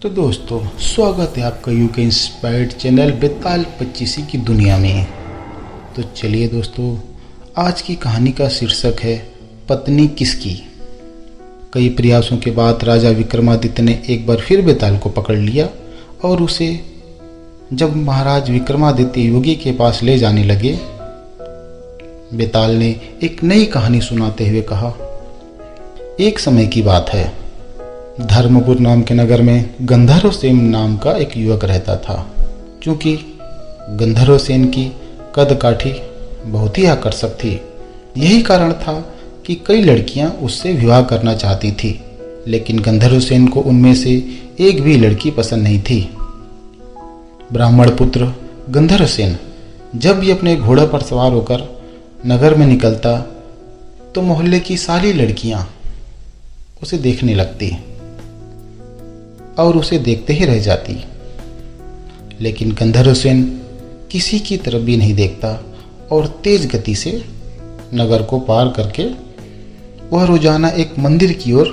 तो दोस्तों, स्वागत है आपका यूके इंस्पायर्ड चैनल बेताल पच्चीसी की दुनिया में। तो चलिए दोस्तों, आज की कहानी का शीर्षक है पत्नी किसकी। कई प्रयासों के बाद राजा विक्रमादित्य ने एक बार फिर बेताल को पकड़ लिया और उसे जब महाराज विक्रमादित्य योगी के पास ले जाने लगे, बेताल ने एक नई कहानी सुनाते हुए कहा। एक समय की बात है, धर्मपुर नाम के नगर में गंधर्वसेन नाम का एक युवक रहता था। क्योंकि गंधर्वसेन की कद काठी बहुत ही आकर्षक थी, यही कारण था कि कई लड़कियां उससे विवाह करना चाहती थी, लेकिन गंधर्वसेन को उनमें से एक भी लड़की पसंद नहीं थी। ब्राह्मण पुत्र गंधर्वसेन जब भी अपने घोड़े पर सवार होकर नगर में निकलता तो मोहल्ले की सारी लड़कियां उसे देखने लगती और उसे देखते ही रह जाती, लेकिन गंधर्वसेन किसी की तरफ भी नहीं देखता और तेज गति से नगर को पार करके वह रोजाना एक मंदिर की ओर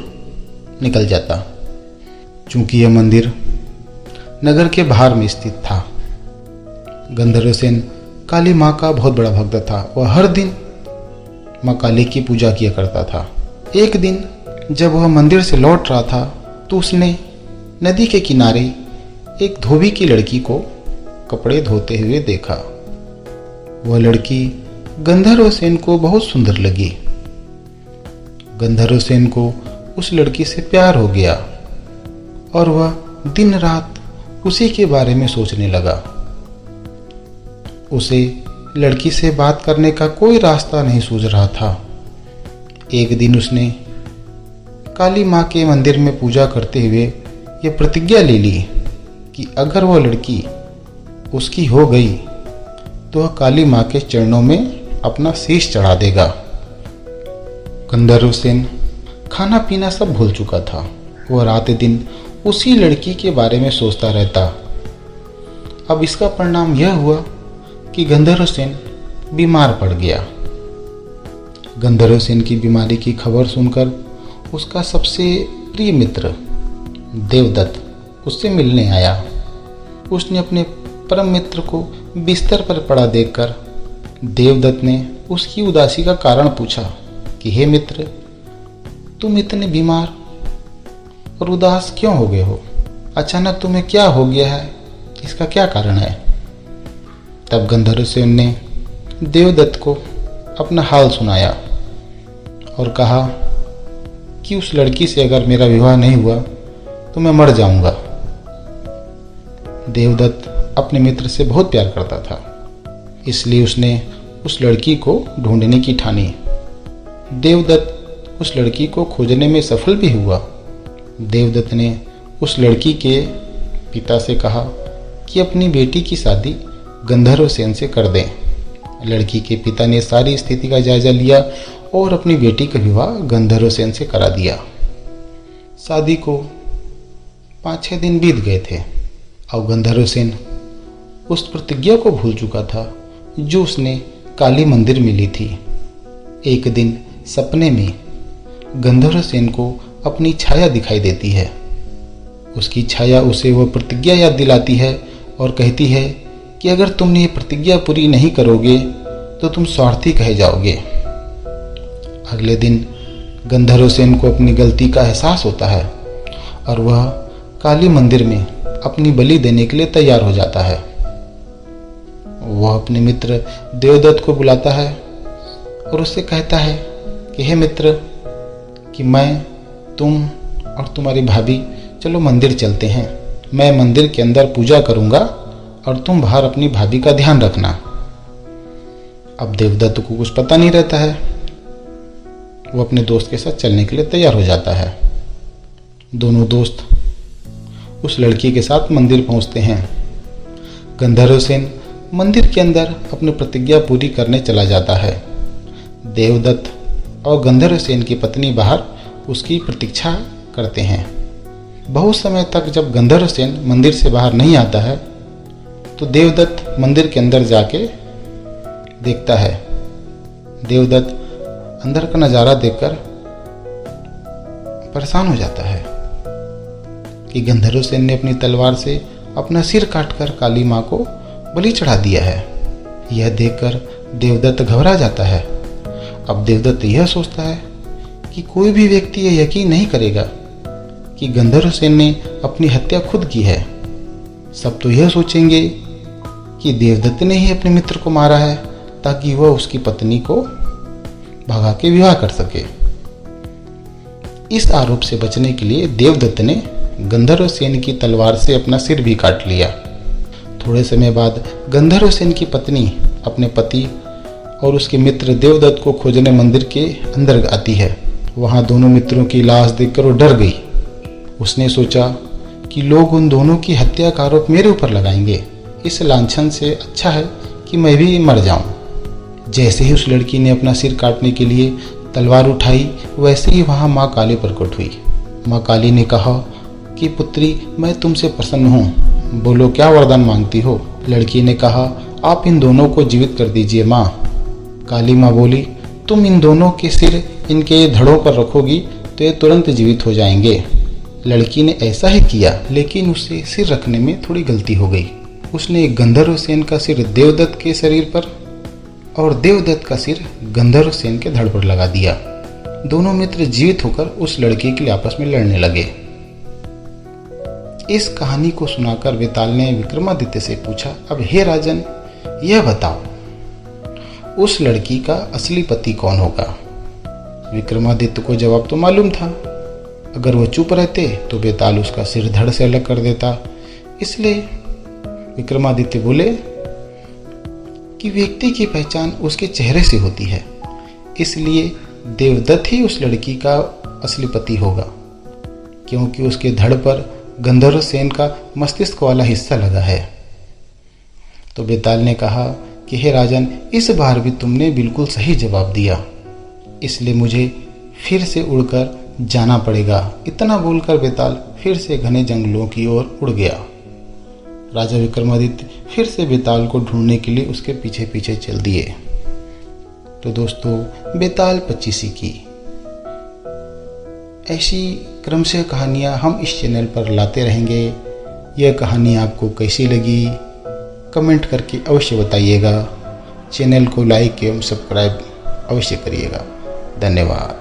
निकल जाता। चूंकि यह मंदिर नगर के बाहर में स्थित था। गंधर्वसेन काली माँ का बहुत बड़ा भक्त था। वह हर दिन माँ काली की पूजा किया करता था। एक दिन जब वह मंदिर से लौट रहा था तो उसने नदी के किनारे एक धोबी की लड़की को कपड़े धोते हुए देखा। वह लड़की गंधर्वसेन को बहुत सुंदर लगी। गंधर्वसेन को उस लड़की से प्यार हो गया और वह दिन रात उसी के बारे में सोचने लगा। उसे लड़की से बात करने का कोई रास्ता नहीं सूझ रहा था। एक दिन उसने काली माँ के मंदिर में पूजा करते हुए यह प्रतिज्ञा ले ली कि अगर वह लड़की उसकी हो गई तो वह काली माँ के चरणों में अपना शीश चढ़ा देगा। गंधर्वसेन खाना पीना सब भूल चुका था। वह रात दिन उसी लड़की के बारे में सोचता रहता। अब इसका परिणाम यह हुआ कि गंधर्वसेन बीमार पड़ गया। गंधर्वसेन की बीमारी की खबर सुनकर उसका सबसे प्रिय मित्र देवदत्त उससे मिलने आया। उसने अपने परम मित्र को बिस्तर पर पड़ा देखकर देवदत्त ने उसकी उदासी का कारण पूछा कि हे मित्र, तुम इतने बीमार और उदास क्यों हो गए हो? अचानक तुम्हें क्या हो गया है? इसका क्या कारण है? तब गंधर्वसेन ने देवदत्त को अपना हाल सुनाया और कहा कि उस लड़की से अगर मेरा विवाह नहीं हुआ तो मैं मर जाऊंगा। देवदत्त अपने मित्र से बहुत प्यार करता था, इसलिए उसने उस लड़की को ढूंढने की ठानी। देवदत्त उस लड़की को खोजने में सफल भी हुआ। देवदत्त ने उस लड़की के पिता से कहा कि अपनी बेटी की शादी गंधर्वसेन से कर दें। लड़की के पिता ने सारी स्थिति का जायजा लिया और अपनी बेटी का विवाह गंधर्वसेन से करा दिया। शादी को 5-6 दिन बीत गए थे और गंधर्वसेन उस प्रतिज्ञा को भूल चुका था जो उसने काली मंदिर में ली थी। एक दिन सपने में गंधर्वसेन को अपनी छाया दिखाई देती है। उसकी छाया उसे वह प्रतिज्ञा याद दिलाती है और कहती है कि अगर तुमने ये प्रतिज्ञा पूरी नहीं करोगे तो तुम स्वार्थी कहे जाओगे। अगले दिन गंधर्वसेन को अपनी गलती का एहसास होता है और वह काली मंदिर में अपनी बलि देने के लिए तैयार हो जाता है। वह अपने मित्र देवदत्त को बुलाता है और उससे कहता है कि हे मित्र, कि मैं, तुम और तुम्हारी भाभी चलो मंदिर चलते हैं। मैं मंदिर के अंदर पूजा करूंगा और तुम बाहर अपनी भाभी का ध्यान रखना। अब देवदत्त को कुछ पता नहीं रहता है। वो अपने दोस्त के साथ चलने के लिए तैयार हो जाता है। दोनों दोस्त उस लड़की के साथ मंदिर पहुंचते हैं। गंधर्वसेन मंदिर के अंदर अपनी प्रतिज्ञा पूरी करने चला जाता है। देवदत्त और गंधर्वसेन की पत्नी बाहर उसकी प्रतीक्षा करते हैं। बहुत समय तक जब गंधर्वसेन मंदिर से बाहर नहीं आता है तो देवदत्त मंदिर के अंदर जाके देखता है। देवदत्त अंदर का नज़ारा देखकर परेशान हो जाता है। कि गंधर्वसेन ने अपनी तलवार से अपना सिर काटकर काली माँ को बलि चढ़ा दिया है। यह देखकर देवदत्त घबरा जाता है। अब देवदत्त यह सोचता है कि कोई भी व्यक्ति यह यकीन नहीं करेगा कि गंधर्वसेन ने अपनी हत्या खुद की है। सब तो यह सोचेंगे कि देवदत्त ने ही अपने मित्र को मारा है ताकि वह उसकी पत्नी को भगा के विवाह कर सके। इस आरोप से बचने के लिए देवदत्त ने गंधर्वसेन की तलवार से अपना सिर भी काट लिया। थोड़े समय बाद गंधर्वसेन की पत्नी अपने पति और उसके मित्र देवदत्त को खोजने मंदिर के अंदर आती है। वहां दोनों मित्रों की लाश देखकर वो डर गई। उसने सोचा कि लोग उन दोनों की हत्या का आरोप मेरे ऊपर लगाएंगे। इस लांछन से अच्छा है कि मैं भी मर जाऊं। जैसे ही उस लड़की ने अपना सिर काटने के लिए तलवार उठाई, वैसे ही वहां माँ काली प्रकट हुई। माँ काली ने कहा कि पुत्री, मैं तुमसे प्रसन्न हूँ, बोलो क्या वरदान मांगती हो। लड़की ने कहा, आप इन दोनों को जीवित कर दीजिए माँ। काली माँ बोली, तुम इन दोनों के सिर इनके धड़ों पर रखोगी तो ये तुरंत जीवित हो जाएंगे। लड़की ने ऐसा ही किया, लेकिन उसे सिर रखने में थोड़ी गलती हो गई। उसने गंधर्वसेन का सिर देवदत्त के शरीर पर और देवदत्त का सिर गंधर्वसेन के धड़ पर लगा दिया। दोनों मित्र जीवित होकर उस लड़की के लिए आपस में लड़ने लगे। इस कहानी को सुनाकर वेताल ने विक्रमादित्य से पूछा, अब हे राजन, यह बताओ उस लड़की का असली पति कौन होगा। विक्रमादित्य को जवाब तो मालूम था। अगर वो चुप रहते तो वेताल उसका सिर धड़ से अलग कर देता। इसलिए विक्रमादित्य बोले कि व्यक्ति की पहचान उसके चेहरे से होती है, इसलिए देवदत्त ही उस लड़की का असली पति होगा, क्योंकि उसके धड़ पर गंधर्वसेन का मस्तिष्क वाला हिस्सा लगा है। तो बेताल ने कहा कि हे राजन, इस बार भी तुमने बिल्कुल सही जवाब दिया, इसलिए मुझे फिर से उड़कर जाना पड़ेगा। इतना बोलकर बेताल फिर से घने जंगलों की ओर उड़ गया। राजा विक्रमादित्य फिर से बेताल को ढूंढने के लिए उसके पीछे पीछे चल दिए। तो दोस्तों, बेताल पचीसी की ऐसी क्रमशः कहानियाँ हम इस चैनल पर लाते रहेंगे। यह कहानी आपको कैसी लगी कमेंट करके अवश्य बताइएगा। चैनल को लाइक एवं सब्सक्राइब अवश्य करिएगा। धन्यवाद।